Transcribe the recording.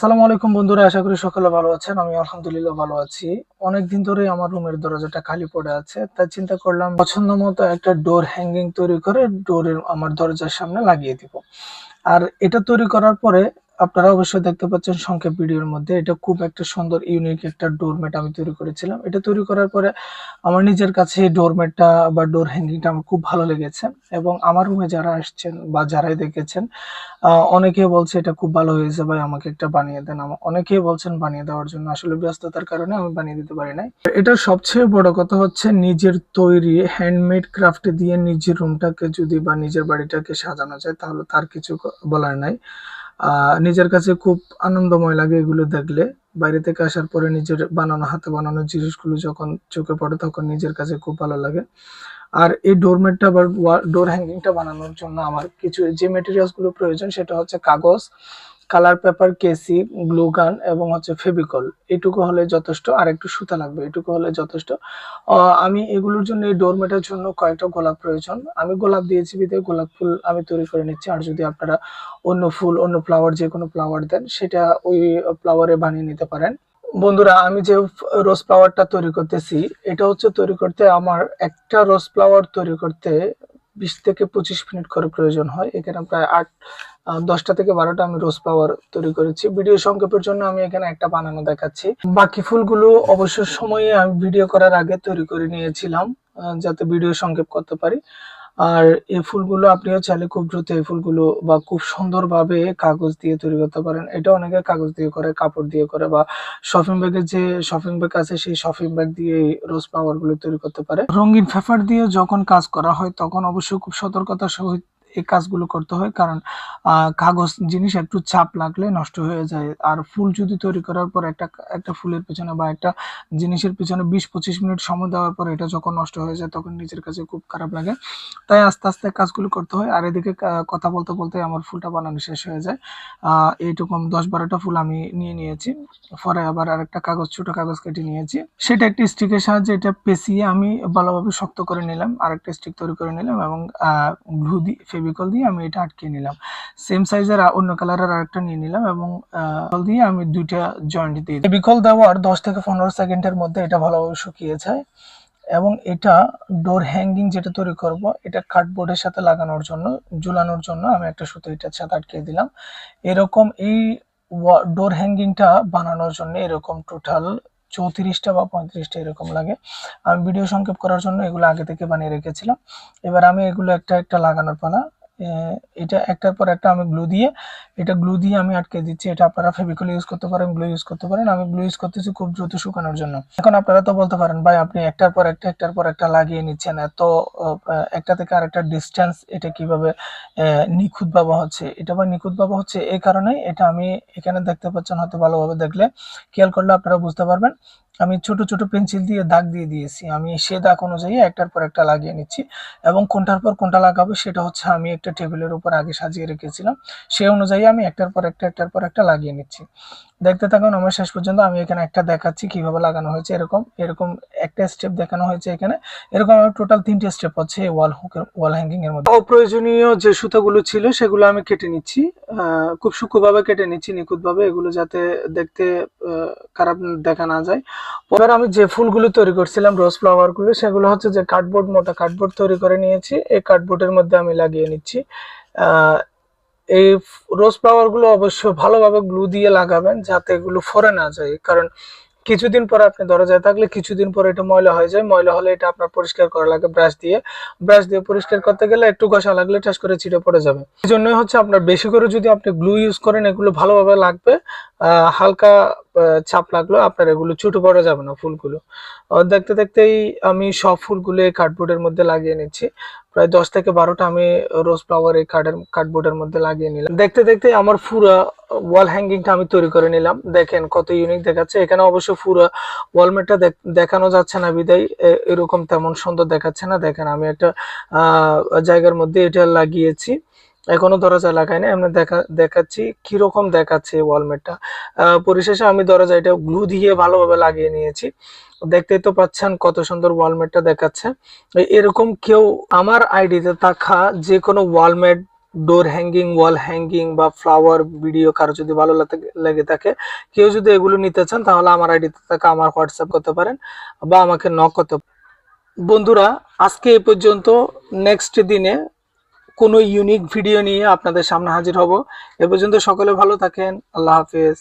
আসসালামু আলাইকুম বন্ধুরা, আশা করি সকলে ভালো আছেন। আমি আলহামদুলিল্লাহ ভালো আছি। অনেকদিন ধরে আমার রুমের দরজাটা খালি পড়ে আছে, তাই চিন্তা করলাম পছন্দ মতো একটা ডোর হ্যাঙ্গিং তৈরি করে ডোরের আমার দরজার সামনে লাগিয়ে দিব। আর এটা তৈরি করার পরে আপনারা অবশ্যই দেখতে পাচ্ছেন সংক্ষেপ ভিডিওর মধ্যে, এটা খুব একটা সুন্দর ইউনিক একটা ডোরম্যাট আমি তৈরি করেছিলাম। এটা তৈরি করার পরে আমার নিজের কাছে এই ডোরম্যাটটা বা ডোর হ্যাঙ্গিংটা আমার খুব ভালো লেগেছে, এবং আমার রুমে যারা আসছেন বা যারাই দেখেছেন অনেকেই বলছে এটা খুব ভালো হয়েছে ভাই, আমাকে একটা বানিয়ে দেন। অনেকেই বলছেন বানিয়ে দেওয়ার জন্য, আসলে ব্যস্ততার কারণে আমি বানিয়ে দিতে পারি নাই। এটার সবচেয়ে বড় কথা হচ্ছে নিজের তৈরি হ্যান্ডমেড ক্রাফট দিয়ে নিজের রুমটাকে যদি বা নিজের বাড়িটাকে সাজানো যায় তাহলে তার কিছু বলার নাই। নিজের কাছে খুব আনন্দময় লাগে এগুলো দেখলে। বাইরে থেকে আসার পরে নিজের বানানো হাতে বানানো জিনিসগুলো যখন চোখে পড়ে তখন নিজের কাছে খুব ভালো লাগে। আর এই ডোরমেটটা বা ডোর হ্যাঙ্গিংটা বানানোর জন্য আমার কিছু যে মেটেরিয়ালস গুলো প্রয়োজন সেটা হচ্ছে কাগজ, কালার পেপার, কেসি, গ্লু গান এবং হচ্ছে ফেভিকল। এটুকু হলে যথেষ্ট, আর একটু সুতা লাগবে, এটুকু হলে যথেষ্ট। আমি এগুলোর জন্য এই ডোরমেটের জন্য কয়েকটা গোলাপ প্রয়োজন। আমি গোলাপ দিয়েছি বিধায় গোলাপ ফুল আমি তৈরি করে নিচ্ছি। আর যদি আপনারা অন্য ফুল, অন্য ফ্লাওয়ার, যে কোনো ফ্লাওয়ার দেন সেটা ওই ফ্লাওয়ারে বানিয়ে নিতে পারেন। বন্ধুরা, আমি যে রোজ ফ্লাওয়ারটা তৈরি করতেছি, এটা হচ্ছে তৈরি করতে আমার একটা রোজ ফ্লাওয়ার তৈরি করতে 20 থেকে 25 মিনিট করে প্রয়োজন হয়। এখানে প্রায় 10টা থেকে 12টা আমি রোজ ফ্লাওয়ার তৈরি করেছি। ভিডিও সংক্ষেপের জন্য আমি এখানে একটা বানানো দেখাচ্ছি। বাকি ফুলগুলো অবসর সময়ে আমি ভিডিও করার আগে তৈরি করে নিয়েছিলাম, যাতে ভিডিও সংক্ষেপ করতে পারি। আর এই ফুলগুলো আপনিও চাইলে খুব দ্রুত এই ফুলগুলো বা খুব সুন্দরভাবে কাগজ দিয়ে তৈরি করতে পারেন। এটা অনেকে কাগজ দিয়ে করে, কাপড় দিয়ে করে, বা শপিং ব্যাগের যে শপিং ব্যাগ আছে সেই শপিং ব্যাগ দিয়ে রোজ ফ্লাওয়ার গুলো তৈরি করতে পারে। রঙিন পেপার দিয়ে যখন কাজ করা হয় তখন অবশ্যই খুব সতর্কতার সহিত এই কাজগুলো করতে হয়, কারণ কাগজ জিনিস একটু চাপ লাগলে নষ্ট হয়ে যায়। আর ফুল যদি তৈরি করার পর একটা একটা ফুলের পেছনে বা একটা জিনিসের পিছনে 20-25 মিনিট সময় দেওয়ার পর এটা যখন নষ্ট হয়ে যায় তখন নিজের কাছে খুব খারাপ লাগে। তাই আস্তে আস্তে কাজগুলো করতে হয়। আর এদিকে কথা বলতে বলতে আমার ফুলটা বানানো শেষ হয়ে যায়। এইরকম 10-12টা ফুল আমি নিয়ে নিয়েছি। পরে আবার আরেকটা কাগজ, ছোট কাগজ কেটে নিয়েছি, সেটা একটা স্টিকের সাহায্যে এটা পেঁচিয়ে আমি ভালোভাবে শক্ত করে নিলাম, আরেকটা স্টিক তৈরি করে নিলাম, এবং গ্লু দিয়ে, ফেভিকল দিয়ে আমি এটা আটকিয়ে নিলাম। সেম সাইজের অন্য কালারের আরেকটা নিয়ে নিলাম, এবং দিয়ে আমি দুইটা জয়েন্ট দিয়ে দিই। ফেভিকল দেওয়ার 10 থেকে 15 সেকেন্ডের মধ্যে এটা ভালোভাবে শুকিয়ে যায়। এবং এটা ডোর হ্যাঙ্গিং যেটা তৈরি করব, এটা কার্ডবোর্ডের সাথে লাগানোর জন্য, ঝুলানোর জন্য আমি একটা সুতো এটার সাথে আটকে দিলাম। এরকম এই ডোর হ্যাঙ্গিংটা বানানোর জন্য এরকম টোটাল 34টা বা 35টা এরকম লাগে। আমি ভিডিও সংক্ষেপ করার জন্য এগুলো আগে থেকে বানিয়ে রেখেছিলাম। এবার আমি এগুলো একটা একটা লাগানোর পালা। এটা একটার পর একটা আমি গ্লু দিয়ে আমি আটকে দিচ্ছি। এটা আপনারা ফেভিকল ইউজ করতে পারেন, গ্লু ইউজ করতে পারেন। আমি গ্লু ইউজ করতেছি খুব দ্রুত শুকানোর জন্য। এখন আপনারা তো বলতে পারেন, ভাই আপনি একটার পর একটা লাগিয়ে নিচ্ছেন, এত একটা থেকে আরেকটা ডিস্টেন্স এটা কিভাবে নিখুঁত ভাবে হচ্ছে? এটা ভাই নিখুঁত ভাবে হচ্ছে এই কারণে, এটা আমি এখানে দেখতে পাচ্ছেন, হয়তো ভালোভাবে দেখলে খেয়াল করলে আপনারা বুঝতে পারবেন। আমি ছোট ছোট পেন্সিল দিয়ে দাগ দিয়ে দিয়েছি। আমি সে দাগ অনুযায়ী একটার পর একটা লাগিয়ে নিচ্ছি, এবং কোনটার পর কোনটা লাগাবো সেটা হচ্ছে আমি একটা টেবিলের উপর আগে সাজিয়ে রেখেছিলাম, সেই অনুযায়ী আমি একটার পর একটা লাগিয়ে নিচ্ছি। দেখতে থাকুন আমার শেষ পর্যন্ত। আমি এখানে একটা দেখাচ্ছি কিভাবে লাগানো হয়েছে। এরকম এরকম একটা স্টেপ দেখানো হয়েছে এখানে। এরকম আমার টোটাল 3টে স্টেপ হচ্ছে এই ওয়াল হ্যাঙ্গিং এর মধ্যে। অপ্রয়োজনীয় যে সুতাগুলো ছিল সেগুলো আমি কেটে নিচ্ছি, খুব সূক্ষ্মভাবে কেটে নিচ্ছি, নিখুঁতভাবে, এগুলো যাতে দেখতে খারাপ দেখা না যায়। পরে আমি যে ফুলগুলো তৈরি করছিলাম, রোজ ফ্লাওয়ার গুলো, সেগুলো হচ্ছে যে কার্ডবোর্ড, মোটা কার্ডবোর্ড তৈরি করে নিয়েছি, এই কার্ডবোর্ডের মধ্যে আমি লাগিয়ে নিচ্ছি। এই রোজ ফ্লাওয়ার গুলো অবশ্যই ভালোভাবে গ্লু দিয়ে লাগাবেন যাতে এগুলো ফরে না যায়, কারণ কিছুদিন পরে আপনি দরজায় থাকলে কিছুদিন পরে এটা ময়লা হয়ে যায়। ময়লা হলে এটা আপনার পরিষ্কার করা লাগে ব্রাশ দিয়ে পরিষ্কার করতে গেলে একটু ঘষা লাগলে ঠাস করে ছিটে পড়ে যাবে। এই জন্যই হচ্ছে আপনার বেশি করে যদি আপনি গ্লু ইউজ করেন এগুলো ভালোভাবে লাগবে। হালকা চাপ লাগলো আপনার এগুলো ছুটে পড়ে যাবে না ফুলগুলো। দেখতে দেখতেই আমি সব ফুলগুলো এই কার্ডবোর্ডের মধ্যে লাগিয়ে নিচ্ছি। প্রায় 10 থেকে 12টা আমি রোজ ফ্লাওয়ার এই কার্ডবোর্ডের মধ্যে লাগিয়ে নিলাম। দেখতে দেখতে আমার পুরো ওয়াল হ্যাঙ্গিংটা আমি তৈরি করে নিলাম। দেখেন কত ইউনিক দেখাচ্ছে। এখানে অবশ্য পুরো ওয়ালমেটটা দেখানো যাচ্ছে না বিদায় এরকম তেমন সুন্দর দেখাচ্ছে না। দেখেন আমি একটা জায়গার মধ্যে এটা লাগিয়েছি, এখনো দরজা লাগাই না, এমনি দেখাচ্ছি কিরকম দেখাচ্ছে ওয়ালমেটটা। পরিশেষে আমি দরজা এটা গ্লু দিয়ে ভালোভাবে লাগিয়ে নিয়েছি। দেখতেই তো পাচ্ছেন কত সুন্দর ওয়ালমেটটা দেখাচ্ছে। এরকম কেউ আমার আইডিতে থাকা যে কোনো ওয়ালমেট ডোর হ্যাঙ্গিং, ওয়াল হ্যাঙ্গিং বা ফ্লাওয়ার ভিডিও কারো যদি ভালো লেগে থাকে, কেউ যদি এগুলো নিতে চান তাহলে আমার আইডিতে থাকে আমার হোয়াটসঅ্যাপ করতে পারেন বা আমাকে নক করতে পারেন। বন্ধুরা, আজকে এই পর্যন্ত। নেক্সট দিনে কোনো ইউনিক ভিডিও নিয়ে আপনাদের সামনে হাজির হব। এ পর্যন্ত সকলে ভালো থাকেন। আল্লাহ হাফেজ।